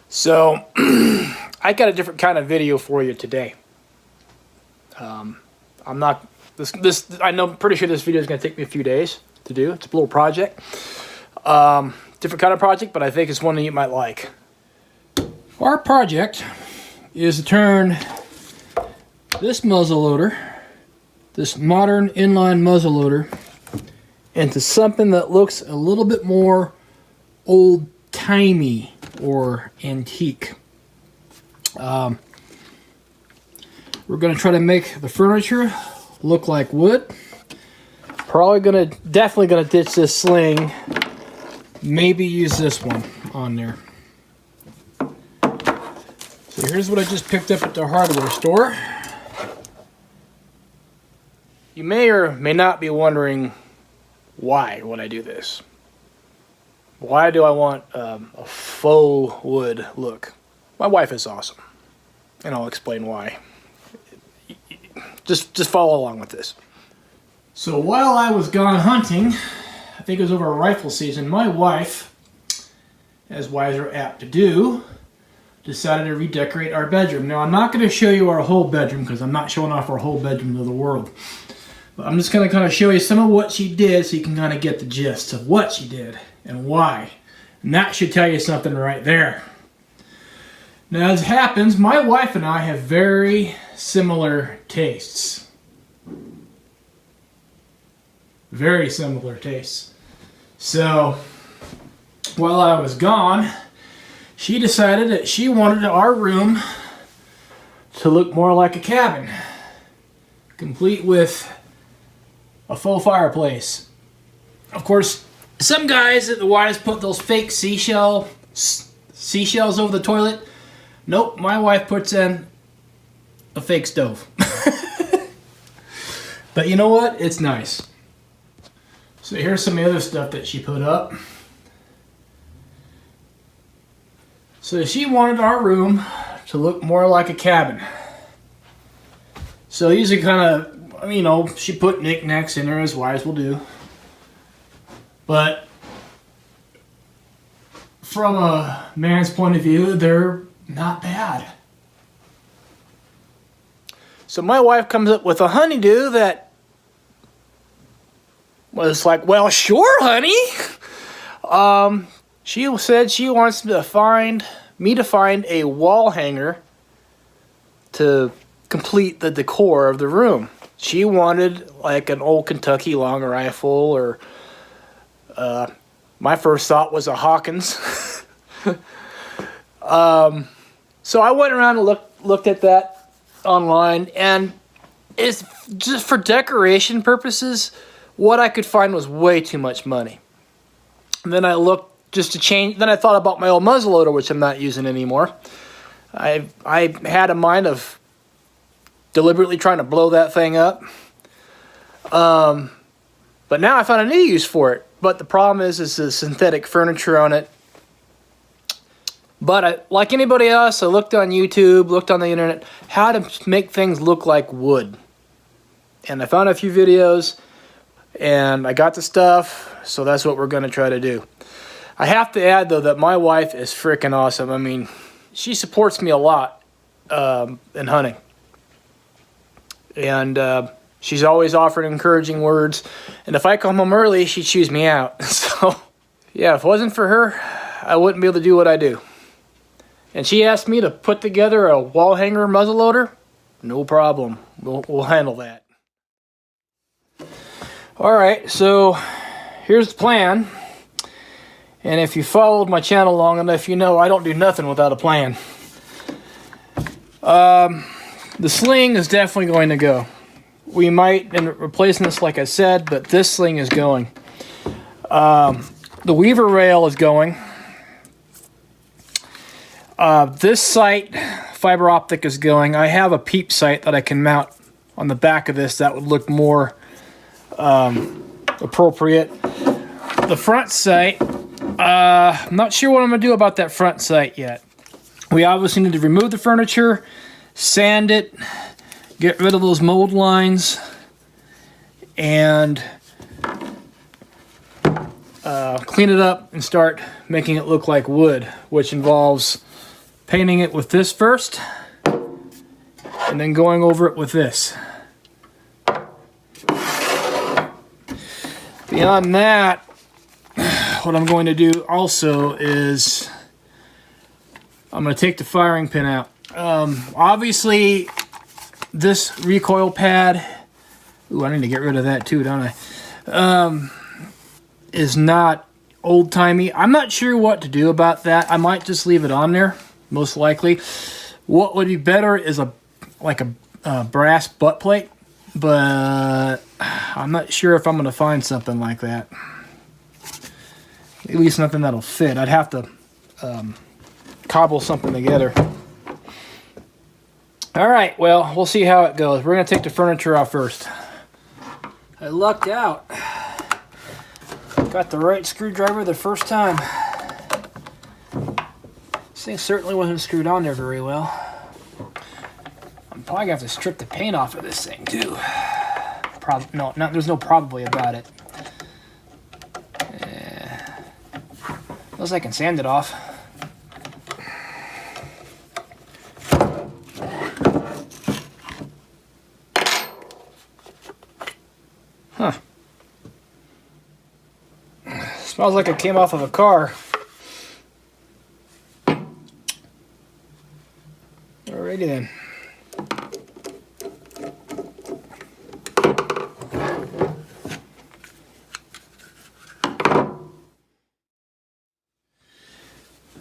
So I got a different kind of video for you today. I'm not I know, pretty sure this video is going to take me a few days to do. It's a little project, different kind of project, but I think it's one that you might like. Our project is to turn this muzzle loader, this modern inline muzzle loader, into something that looks a little bit more old-timey or antique. We're going to try to make the furniture look like wood. Definitely gonna ditch this sling. Maybe use this one on there. So here's what I just picked up at the hardware store. You may or may not be wondering why would I do this. Why do I want a faux wood look? My wife is awesome, and I'll explain why. Just follow along with this. So while I was gone hunting, I think it was over rifle season, my wife, as wives are apt to do, decided to redecorate our bedroom. Now I'm not going to show you our whole bedroom because I'm not showing off our whole bedroom to the world. But I'm just going to kind of show you some of what she did so you can kind of get the gist of what she did and why. And that should tell you something right there. Now, as happens, my wife and I have very similar tastes. Very similar tastes. So, while I was gone, she decided that she wanted our room to look more like a cabin, complete with a faux fireplace. Of course, some guys at the wives put those fake seashells over the toilet. Nope, my wife puts in a fake stove. But you know what? It's nice. So here's some of the other stuff that she put up. So she wanted our room to look more like a cabin. So these are kind of, you know, she put knickknacks in there, as wives will do. But from a man's point of view, they're not bad. So my wife comes up with a honeydo that was like, well, sure, honey. She said she wants me to find a wall hanger to complete the decor of the room. She wanted like an old Kentucky long rifle, or my first thought was a Hawkins. So I went around and looked at that online, and it's just for decoration purposes. What I could find was way too much money. And then I looked just to change. Then I thought about my old muzzleloader, which I'm not using anymore. I had a mind of deliberately trying to blow that thing up. But now I found a new use for it. But the problem is the synthetic furniture on it. But like anybody else, I looked on YouTube, looked on the internet, how to make things look like wood. And I found a few videos, and I got the stuff, so that's what we're going to try to do. I have to add, though, that my wife is freaking awesome. I mean, she supports me a lot in hunting. And she's always offered encouraging words. And if I come home early, she chews me out. So, yeah, if it wasn't for her, I wouldn't be able to do what I do. And she asked me to put together a wall hanger muzzleloader. No problem. We'll handle that. Alright, so here's the plan. And if you followed my channel long enough, you know I don't do nothing without a plan. The sling is definitely going to go. We might end up replacing this, like I said, but this sling is going. The weaver rail is going. This sight, fiber optic, is going. I have a Peep sight that I can mount on the back of this that would look more appropriate. The front sight, I'm not sure what I'm going to do about that front sight yet. We obviously need to remove the furniture, sand it, get rid of those mold lines, and clean it up and start making it look like wood, which involves painting it with this first, and then going over it with this. Beyond that, what I'm going to do also is I'm going to take the firing pin out. Obviously, this recoil pad, ooh, I need to get rid of that too, don't I? Is not old-timey. I'm not sure what to do about that. I might just leave it on there, most likely. What would be better is a brass butt plate, but I'm not sure if I'm going to find something like that. At least nothing that'll fit. I'd have to cobble something together. All right, well, we'll see how it goes. We're going to take the furniture off first. I lucked out. Got the right screwdriver the first time. This thing certainly wasn't screwed on there very well. I'm probably going to have to strip the paint off of this thing too. There's no probably about it. Unless I can sand it off. Huh. Smells like it came off of a car. Alrighty then.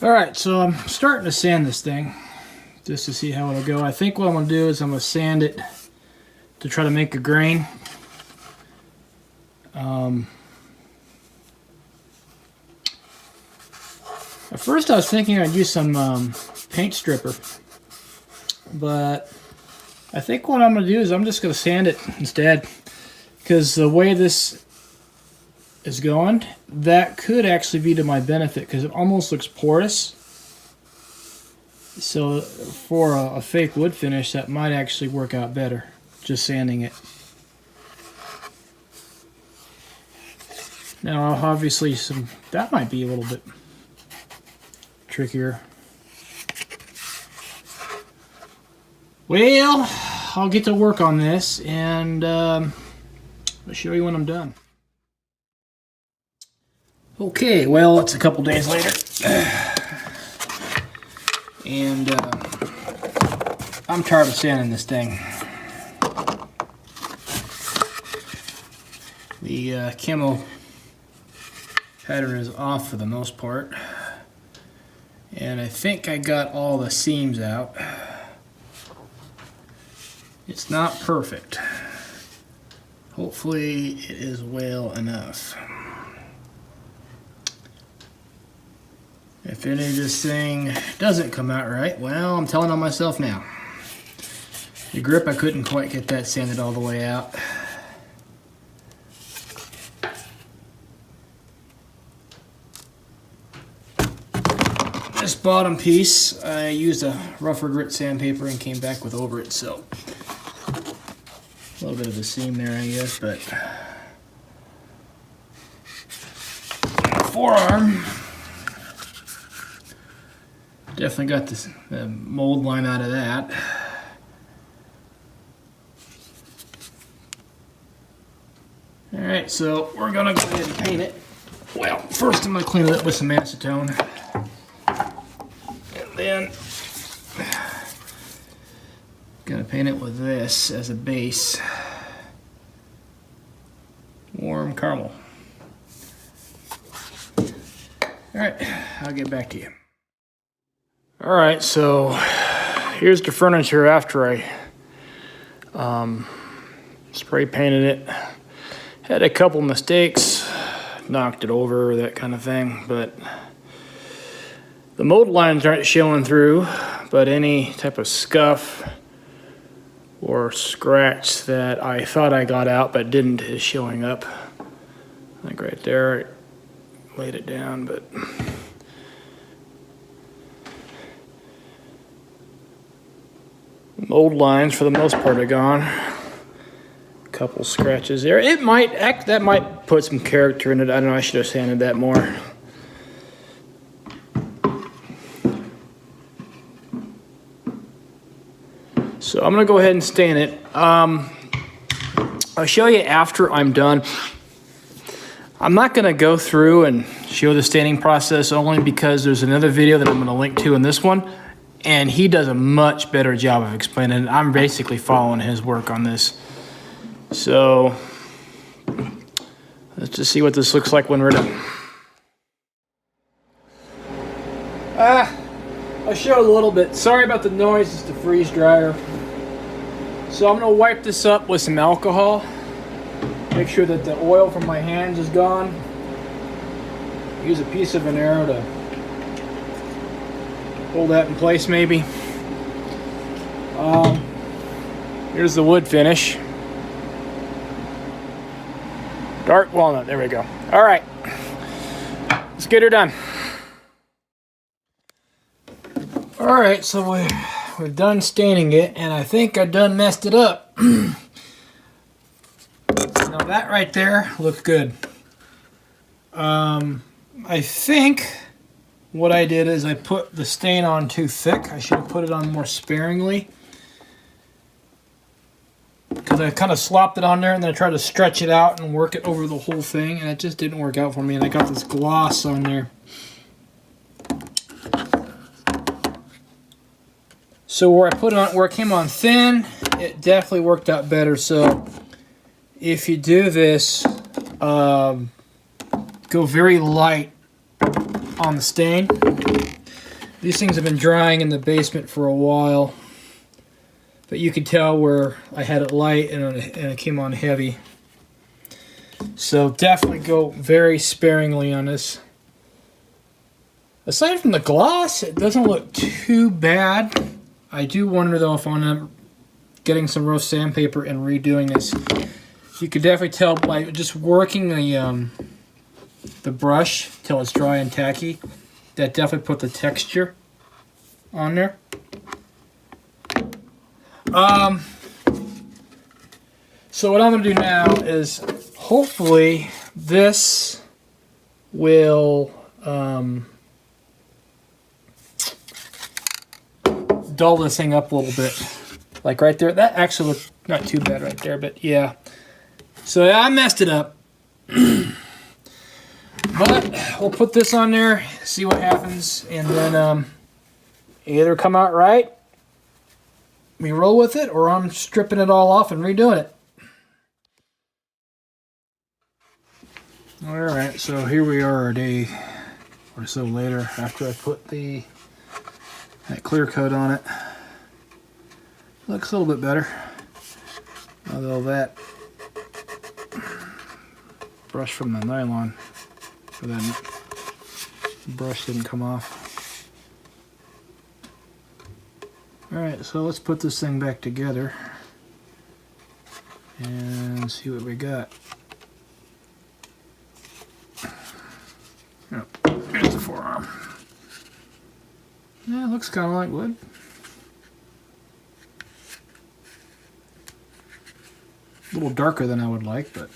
Alright, so I'm starting to sand this thing just to see how it'll go. I think what I'm going to do is I'm going to sand it to try to make a grain. At first I was thinking I'd use some paint stripper, but I think what I'm going to do is I'm just going to sand it instead, because the way this is going, that could actually be to my benefit because it almost looks porous. So for a fake wood finish, that might actually work out better, just sanding it. Now obviously that might be a little bit trickier. Well, I'll get to work on this and I'll show you when I'm done. Okay, well, it's a couple days later, and I'm tired of sanding this thing. The camo pattern is off for the most part, and I think I got all the seams out. It's not perfect. Hopefully it is well enough. If any of this thing doesn't come out right, well, I'm telling on myself now. The grip, I couldn't quite get that sanded all the way out. This bottom piece, I used a rougher grit sandpaper and came back with over it, so a little bit of a seam there, I guess, but forearm. Definitely got the mold line out of that. Alright, so we're gonna go ahead and paint it. Well, first I'm gonna clean it up with some acetone. And then gonna paint it with this as a base. Warm caramel. Alright, I'll get back to you. Alright, so here's the furniture after I spray painted it. Had a couple mistakes, knocked it over, that kind of thing, but the mold lines aren't showing through, but any type of scuff or scratch that I thought I got out but didn't is showing up. I think right there I laid it down, but mold lines for the most part are gone. A couple scratches there. That might put some character in it. I don't know, I should have sanded that more. So I'm gonna go ahead and stain it. I'll show you after I'm done. I'm not gonna go through and show the staining process only because there's another video that I'm gonna link to in this one, and he does a much better job of explaining it. I'm basically following his work on this. So let's just see what this looks like when we're done. I showed a little bit. Sorry about the noise, it's the freeze dryer. So I'm gonna wipe this up with some alcohol. Make sure that the oil from my hands is gone. Use a piece of an arrow to hold that in place maybe. Here's the wood finish. Dark walnut, there we go. All right, let's get her done. All right, so we're done staining it, and I think I done messed it up. Now that right there looks good. I think what I did is I put the stain on too thick. I should have put it on more sparingly, because I kind of slopped it on there and then I tried to stretch it out and work it over the whole thing, and it just didn't work out for me, and I got this gloss on there. So where I put it on, where it came on thin, it definitely worked out better. So if you do this, go very light on the stain. These things have been drying in the basement for a while, but you could tell where I had it light and it came on heavy. So definitely go very sparingly on this. Aside from the gloss, it doesn't look too bad. I do wonder though if I'm gonna getting some rough sandpaper and redoing this. You could definitely tell by just working the brush till it's dry and tacky. That definitely put the texture on there. So what I'm gonna do now is hopefully this will dull this thing up a little bit. Like right there, that actually looked not too bad right there, but yeah. So yeah, I messed it up. But we'll put this on there, see what happens, and then either come out right, we roll with it, or I'm stripping it all off and redoing it. Alright, so here we are a day or so later after I put that clear coat on it. Looks a little bit better. Although that brush from the nylon, or that brush didn't come off. Alright, so let's put this thing back together and see what we got. Oh, here's the forearm. Yeah, it looks kind of like wood. A little darker than I would like, but...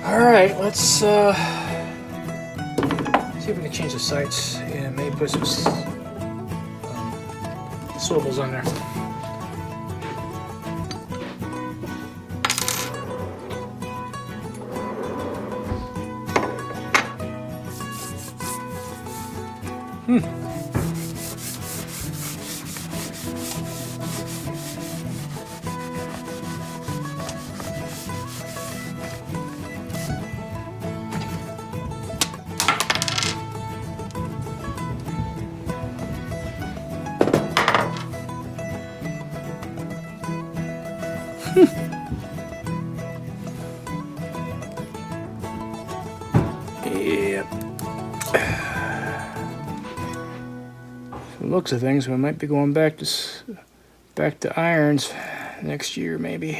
Alright, let's see if we can change the sights and maybe put some swivels on there. Yep. From the looks of things, we might be going back to irons next year, maybe.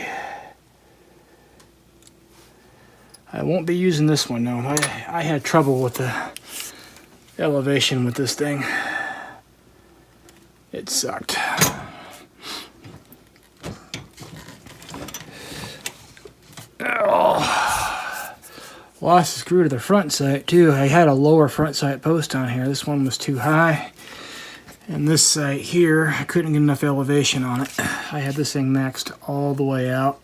I won't be using this one, though. I had trouble with the elevation with this thing. It sucked. Oh. Lost a screw to the front sight too. I had a lower front sight post on here. This one was too high. And this sight here, I couldn't get enough elevation on it. I had this thing maxed all the way out.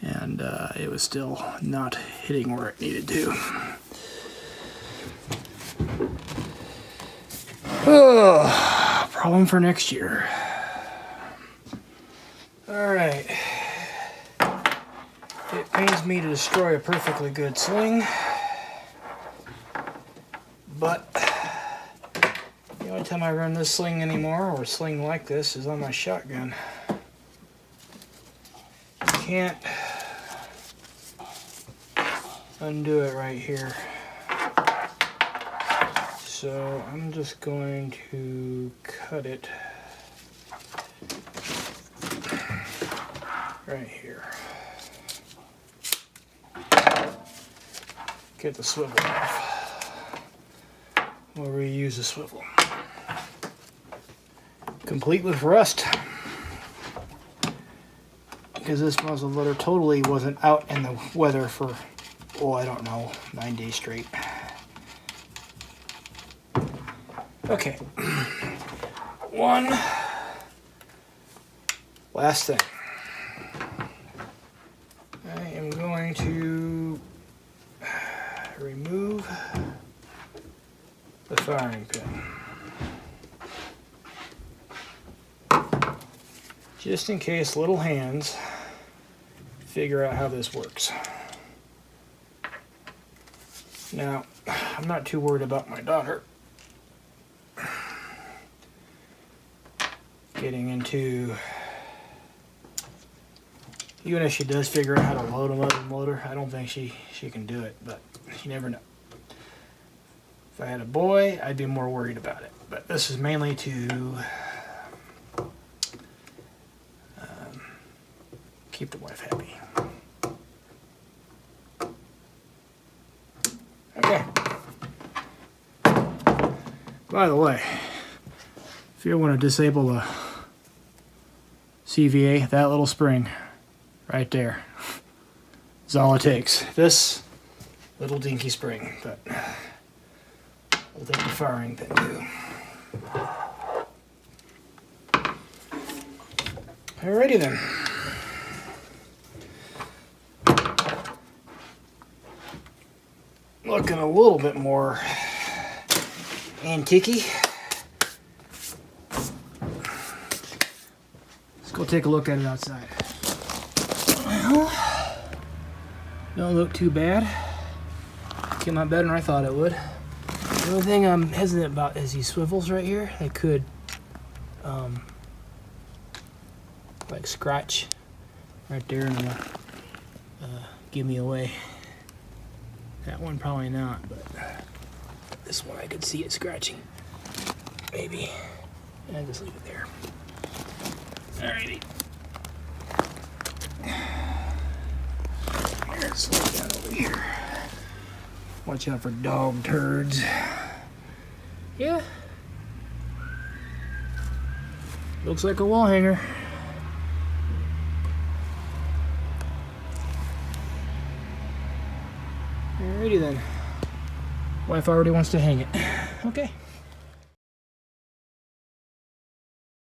And it was still not hitting where it needed to. Oh, problem for next year. Alright. It pains me to destroy a perfectly good sling, but the only time I run this sling anymore, or a sling like this, is on my shotgun. You can't undo it right here. So I'm just going to cut it right here. Get the swivel off. We'll reuse the swivel. Complete with rust. Because this muzzle loader totally wasn't out in the weather for, oh, I don't know, 9 days straight. Okay. One last thing. I am going to remove the firing pin. Just in case little hands figure out how this works. Now, I'm not too worried about my daughter getting into, even if she does figure out how to load a motor, I don't think she can do it, but you never know. If I had a boy, I'd be more worried about it, but this is mainly to keep the wife happy. Okay. By the way, if you want to disable the CVA, that little spring right there is all it takes. This little dinky spring, but we'll take the firing pin too. Alrighty then. Looking a little bit more antique-y. Let's go take a look at it outside. Well, don't look too bad. Came out better than I thought it would. The only thing I'm hesitant about is these swivels right here. They could like scratch right there and give me away. That one probably not, but this one I could see it scratching. Maybe. And just leave it there. Alrighty. Here, slow down over here. Watch out for dog turds. Yeah. Looks like a wall hanger. Alrighty then. Wife already wants to hang it. Okay.